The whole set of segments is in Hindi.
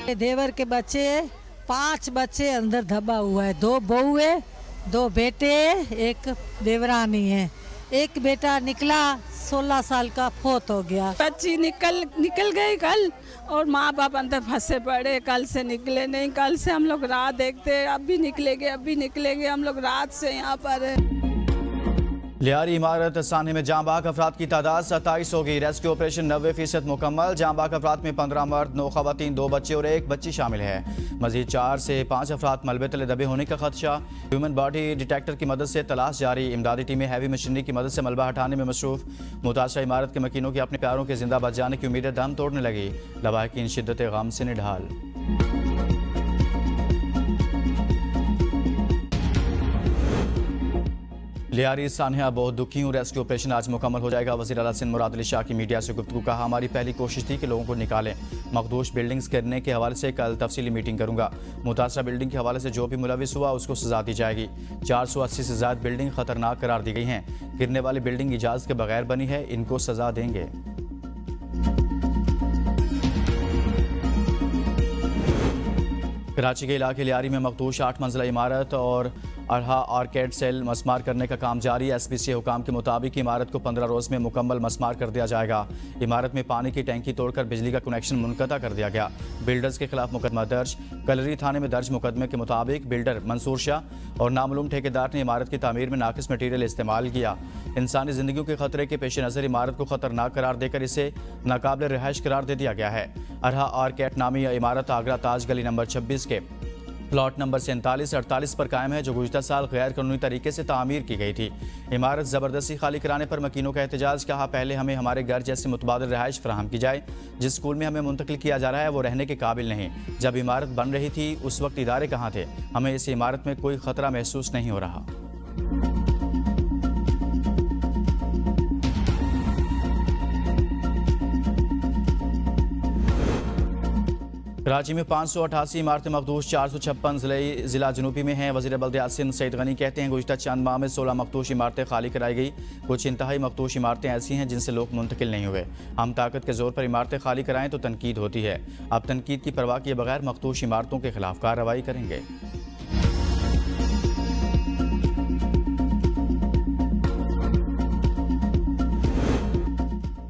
देवर के बच्चे 5 बच्चे अंदर दबा हुआ है, 2 बहू है, 2 बेटे, एक देवरानी है। एक बेटा निकला 16 साल का, फोत हो गया। बच्ची निकल गई कल और माँ बाप अंदर फंसे पड़े, कल से निकले नहीं। कल से हम लोग राह देखते, अब भी निकलेंगे, हम लोग रात से यहाँ पर है। लियारी इमारत साने में जाँ बाग अफराद की तादाद 27 हो गई। रेस्क्यू ऑपरेशन 90% मुकम्मल। जाँ बाग अफराद में 15 मर्द, 9 खवातीन, 2 बच्चे और 1 बच्ची शामिल है। मजीद 4 से 5 अफराद मलबे तले दबे होने का खदशा। ह्यूमन बॉडी डिटेक्टर की मदद से तलाश जारी। इमदादी टीमें हैवी मशीनरी की मदद से मलबा हटाने में मसरूफ। मुतासरा इमारत के मकीनों की अपने प्यारों के जिंदा बच जाने की उम्मीदें दम तोड़ने लगी। लवाहिकीन शिद्दत गम से निढाल। लियारी सानिया बहुत दुखी हूँ। रेस्क्यू ऑपरेशन आज मुकम्मल हो जाएगा। वज़ीर आला सिंध मुराद अली शाह की मीडिया से गुफ्तगू। कहा, हमारी पहली कोशिश थी कि लोगों को निकालें। मखदूश बिल्डिंग्स गिरने के हवाले से कल तफसीली मीटिंग करूंगा। मुतासरा बिल्डिंग के हवाले से जो भी मुलविस हुआ उसको सजा दी जाएगी। 480 से ज़्यादा बिल्डिंग खतरनाक करार दी गई हैं। गिरने वाली बिल्डिंग इजाज़त के बगैर बनी है, इनको सजा देंगे। कराची के इलाके लियारी में मखदूश 8 मंजिला इमारत और अरहा आर्केड सेल मस्मार करने का काम जारी है। SPC हुकाम के मुताबिक इमारत को 15 रोज़ में मुकम्मल मस्मार कर दिया जाएगा। इमारत में पानी की टैंकी तोड़कर बिजली का कनेक्शन मुनक़ता कर दिया गया। बिल्डर्स के खिलाफ मुकदमा दर्ज। कलरी थाने में दर्ज मुकदमे के मुताबिक बिल्डर मंसूर शाह और नामालूम ठेकेदार ने इमारत की तामीर में नाकिस मटीरियल इस्तेमाल किया। इंसानी ज़िंदगियों के खतरे के पेश नज़र इमारत को खतरनाक करार देकर इसे नाकाबिल रिहाइश करार दे दिया गया है। अरहा आर्केड नामी इमारत आगरा ताज गली नंबर 26 के प्लॉट नंबर 47-48 पर कायम है, जो गुज़िश्ता साल गैर कानूनी तरीके से तामीर की गई थी। इमारत ज़बरदस्ती खाली कराने पर मकीनों का एहतजाज। कहा, पहले हमें हमारे घर जैसे मुतबादिल रिहाइश फराहम की जाए। जिस स्कूल में हमें मुंतकिल किया जा रहा है वो रहने के काबिल नहीं। जब इमारत बन रही थी उस वक्त इदारे कहाँ थे? हमें इस इमारत में कोई ख़तरा महसूस नहीं हो रहा। कराची में 588 इमारतें मखदूश, 456 ज़िला जनूबी में हैं। वज़ीर बल्दियात सिंध सईद गनी कहते हैं, गुज़िश्ता चंद माह में 16 मखदूश इमारतें खाली कराई गई। कुछ इंतहाई मखदूश इमारतें ऐसी हैं जिनसे लोग मुंतकिल नहीं हुए। हम ताकत के ज़ोर पर इमारतें खाली कराएं तो तनकीद होती है। अब तनकीद की परवाह किए बगैर मखदूश इमारतों के खिलाफ कार्रवाई करेंगे।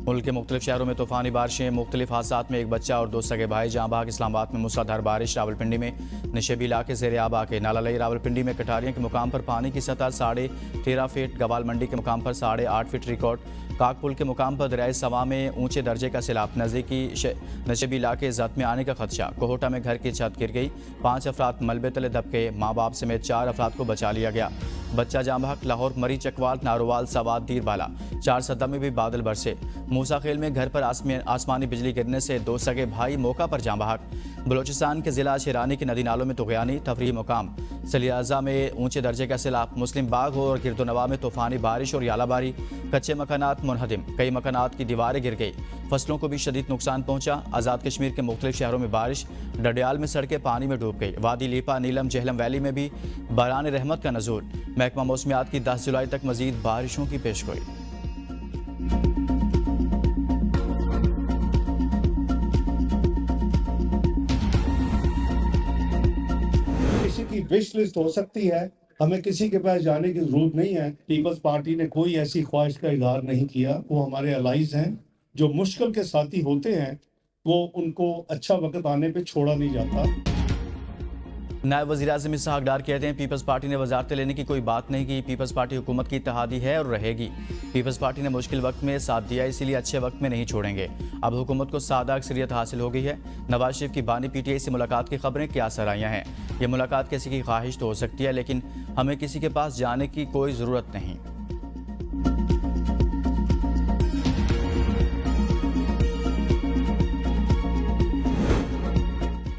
मुल्क के मुख्तलिफ शहरों में तूफ़ानी बारिशें। मुख्तलिफ हादसात में एक बच्चा और 2 सगे भाई जाँ बहक। इस्लामाबाद में मूसलाधार बारिश। रावलपिंडी में नशेबी इलाके ज़ेर आब आके। नालालई रावलपिंडी में कटारियाँ के मुकाम पर पानी की सतह 13.5 फीट। गवाल मंडी के मुकाम पर 8.5 फीट रिकॉर्ड। काकपुल के मुकाम पर दरियाए सवा में ऊंचे दर्जे का सैलाब। नज़दीकी नशेबी इलाके जद में आने का खदशा। कोहोटा में घर की छत गिर गई। 5 अफराद मलबे तले दबके। माँ बाप समेत 4 अफराद को बचा लिया गया। बच्चा जाँ बहक। लाहौर मरी चकवाल नारोवाल सवाद दीरबाला 4 सदा में भी बादल बरसे। मूसा खेल में घर पर आसमानी बिजली गिरने से 2 सगे भाई मौका पर जाँ बहक। बलोचिस्तान के जिला शेरानी के नदी नालों में तुग़यानी। तफरीही मुकाम सलियाजा में ऊंचे दर्जे का सैलाब। मुस्लिम बाग और गिरदोनवा में तूफ़ानी बारिश और यालाबारी। कच्चे मकानात मुनहदिम। कई मकानात की दीवारें गिर गई। फसलों को भी शदीद नुकसान पहुंचा। आज़ाद कश्मीर के मुख्तलिफ शहरों में बारिश। डडियाल में सड़कें पानी में डूब गई। वादी लीपा नीलम जहलम वैली में भी बारान रहमत का नज़ूल। महकमा मौसमियात की 10 जुलाई तक मजीद बारिशों की पेशगोई। किसी की विश लिस्ट हो सकती है, हमें किसी के पास जाने की जरूरत नहीं है। पीपल्स पार्टी ने कोई ऐसी ख्वाहिश का इजहार नहीं किया। वो हमारे अलाइज हैं, जो मुश्किल के साथी होते हैं वो उनको अच्छा वक्त आने पे छोड़ा नहीं जाता। नायब वज़ीर-ए-आज़म इसहाक डार कहते हैं, पीपल्स पार्टी ने वजारतें लेने की कोई बात नहीं की। पीपल्स पार्टी हुकूमत की इत्तेहादी है और रहेगी। पीपल्स पार्टी ने मुश्किल वक्त में साथ दिया, इसीलिए अच्छे वक्त में नहीं छोड़ेंगे। अब हुकूमत को सादा अक्सरियत हासिल हो गई है। नवाज शरीफ की बानी PTI से मुलाकात की खबरें क्या सराहियाँ हैं। ये मुलाकात किसी की ख्वाहिश तो हो सकती है, लेकिन हमें किसी के पास जाने की कोई ज़रूरत नहीं।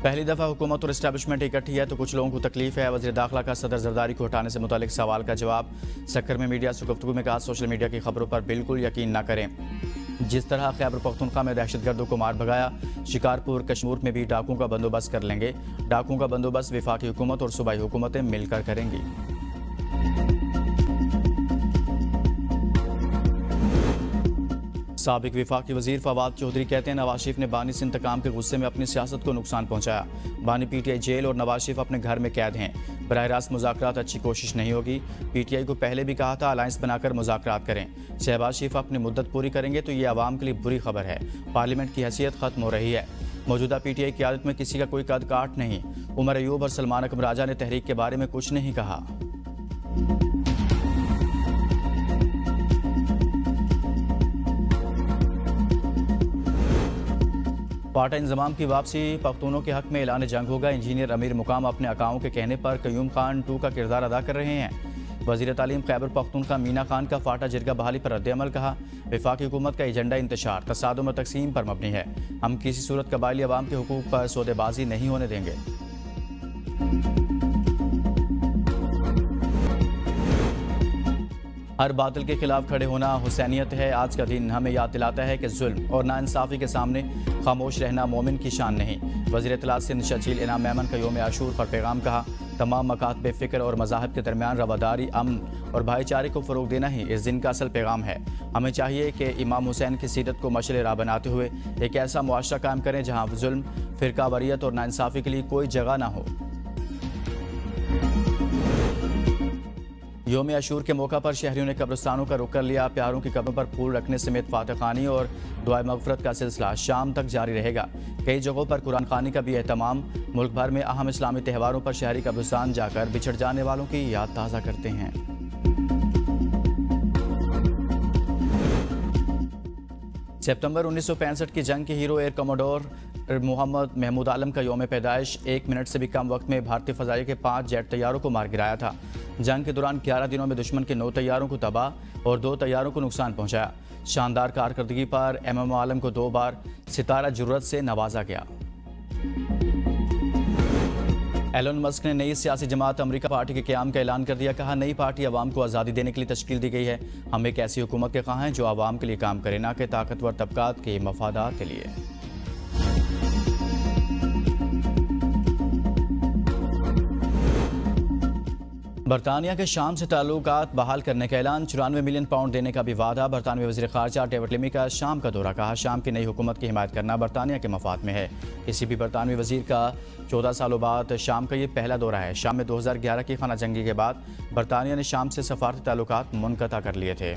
पहली दफ़ा हुकूमत और इस्टेब्लिशमेंट इकट्ठी है तो कुछ लोगों को तकलीफ है। वज़ीर दाखिला का सदर जरदारी को हटाने से मुतालिक सवाल का जवाब। सक्कर में मीडिया से गुफ्तगू में कहा, सोशल मीडिया की खबरों पर बिल्कुल यकीन न करें। जिस तरह खैबर पख्तूनख्वा में दहशतगर्दों को मार भगाया, शिकारपुर कश्मीर में भी डाकुओं का बंदोबस्त कर लेंगे। डाकुओं का बंदोबस्त वफाकी हुकूमत और सूबाई हुकूमतें मिलकर करेंगी। साबिक वफाकी वजीर फवाद चौधरी कहते हैं नवाज शरीफ ने बानी से इंतकाम के गुस्से में अपनी सियासत को नुकसान पहुंचाया। बानी पीटीआई जेल और नवाज शरीफ अपने घर में कैद हैं। बराह रास्त मुज़ाकरात अच्छी कोशिश नहीं होगी। पीटीआई को पहले भी कहा था अलायंस बनाकर मुज़ाकरात करें। शहबाज शरीफ अपनी मुद्दत पूरी करेंगे तो ये आवाम के लिए बुरी खबर है। पार्लियामेंट की हैसियत खत्म हो रही है। मौजूदा पीटीआई की आदत में किसी का कोई कद काट नहीं। उमर अयूब और सलमान अकबर राजा ने तहरीक के बारे में कुछ नहीं कहा। पाटा इंजमाम की वापसी पख्तूनों के हक में ऐलान जंग होगा। इंजीनियर अमीर मुकाम अपने अकाओं के कहने पर कयूम खान 2 का किरदार अदा कर रहे हैं। वजीर तालीम खैबर पख्तूनख्वा मीना खान का फाटा जिरगा बहाली पर रद्द-ए-अमल कहा। वफाकी हुकूमत का एजेंडा इंतशार, तसादुम और तकसीम पर मबनी है। हम किसी सूरत कबायली अवाम के हुकूक पर सौदेबाजी नहीं होने देंगे। हर बातिल के खिलाफ खड़े होना हुसैनियत है। आज का दिन हमें याद दिलाता है कि जुल्म और नाइंसाफ़ी के सामने खामोश रहना मोमिन की शान नहीं। वज़ीर इत्तलात सिंध शकील इनाम मेमन का यौम आशूर पर पैगाम कहा। तमाम मकातब फ़िक्र और मज़ाहब के दरमियान रवादारी, अमन और भाईचारे को फ़रोग़ देना ही इस दिन का असल पैगाम है। हमें चाहिए कि इमाम हुसैन की सीरत को मशअल राह बनाते हुए एक ऐसा मुआशरा कायम करें जहाँ जुल्म, फ़िरकावारियत और नाइंसाफ़ी के लिए कोई जगह ना हो। यौम आशूर के मौका पर शहरियों ने कब्रिस्तानों का रुख कर लिया। प्यारों की कब्रों पर फूल रखने समेत फातह खानी और दुआ मगफरत का सिलसिला शाम तक जारी रहेगा। कई जगहों पर कुरान खानी का भी एहतमाम। मुल्क भर में अहम इस्लामी त्योहारों पर शहरी कब्रिस्तान जाकर बिछड़ जाने वालों की याद ताज़ा करते हैं। सितंबर 1965 की जंग के hero air commodore Mohammad Mahmood Alam का यौम पैदाइश। 1 मिनट से भी कम वक्त में भारतीय फ़ज़ाइया के 5 जेट तैयारों को मार गिराया था। जंग के दौरान 11 दिनों में दुश्मन के 9 तैयारों को तबाह और 2 तैयारों को नुकसान पहुंचाया। शानदार कारकर्दगी पर एमएम आलम को 2 बार सितारा जुर्रत से नवाजा गया। एलन मस्क ने नई सियासी जमात अमेरिका पार्टी के क़याम का ऐलान कर दिया। कहा, नई पार्टी अवाम को आज़ादी देने के लिए तश्कील दी गई है। हम एक ऐसी हुकूमत के ख़्वाह हैं जो आवाम के लिए काम करे, ना कि ताकतवर तबकात के मफादात के लिए। बरतानिया के शाम से ताल्लुकात बहाल करने का ऐलान। 94 मिलियन पाउंड देने का भी वादा। बरतानवी वज़ीर ख़ारजा डेविड लेमी का शाम का दौरा। कहा, शाम की नई हुकूमत की हिमायत करना बरतानिया के मफाद में है। किसी भी बरतानवी वज़ीर का 14 सालों बाद शाम का ये पहला दौरा है। शाम में 2011 की खाना जंगी के बाद बरतानिया ने शाम से सफारती ताल्लुकात मुनक़ता कर लिए थे।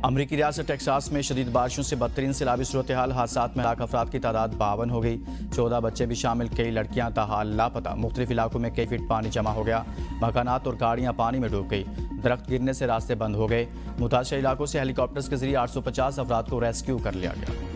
अमरीकी रियासत टेक्सास में शदीद बारिशों से बदतरीन सैलाबी सूरत हाल। हादसात में हलाक अफराद की तादाद 52 हो गई। 14 बच्चे भी शामिल। कई लड़कियां ताहाल लापता। मुख्तलिफ इलाकों में कई फीट पानी जमा हो गया। मकानात और गाड़ियां पानी में डूब गई। दरख्त गिरने से रास्ते बंद हो गए। मुतासर इलाकों से हेलीकॉप्टर्स के जरिए 850 अफराद को रेस्क्यू कर लिया गया।